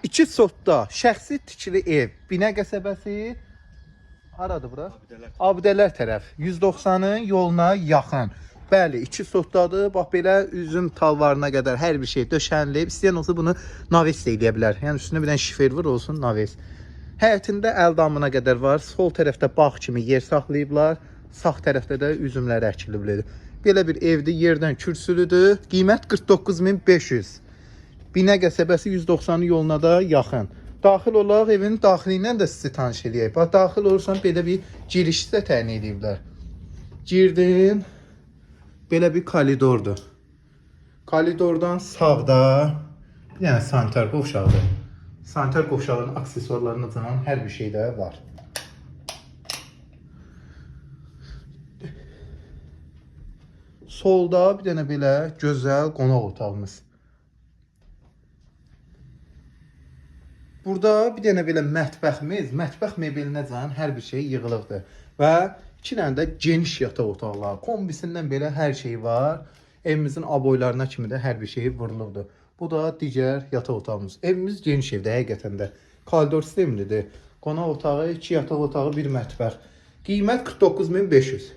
2 sotda şəxsi tikili ev. Binə qəsəbəsi. Haradır bura? Abidələr tərəf. 190-ın yoluna yaxın. Bəli, 2 sotdadır. Bax belə üzüm talvarına qədər hər bir şey döşənilib. İstəyən olsa bunu naves də edə bilər. Yəni üstünə bir dənə şifer vur olsun naves. Həyətində əldamına qədər var. Sol tərəfdə bağ kimi yer saxlayıblar. Sağ tərəfdə də üzümlər əkiliblər. Belə bir evdir, yerdən kürsülüdür. Qiymət 49500. Binə qəsəbəsi 190 yoluna da yaxın. Daxil olaraq evin daxili ilə də sizi tanış edəyək. Bax, daxil olursan belə bir giriş də təyin ediblər. Girdin, belə bir koridordur. Koridordan sağda bir dənə sanitar qovşağıdır. Sanitar qovşağının aksesuarlarına canan hər bir şey də var. Solda bir dənə belə gözəl qonaq otağımız. Burada bir dənə belə mətbəximiz, mətbəx mebelinə can hər bir şey yığılıbdır. Və 2 dənə də geniş yataq otaqları. Kombisindən belə hər şey var. Evimizin aboylarına kimi də hər bir şey vurulubdur. Bu da digər yataq otağımız. Evimiz geniş evdir həqiqətən də. Koridor sistemlidir. Qonaq otağı, 2 yataq otağı, 1 mətbəx. Qiymət 49500.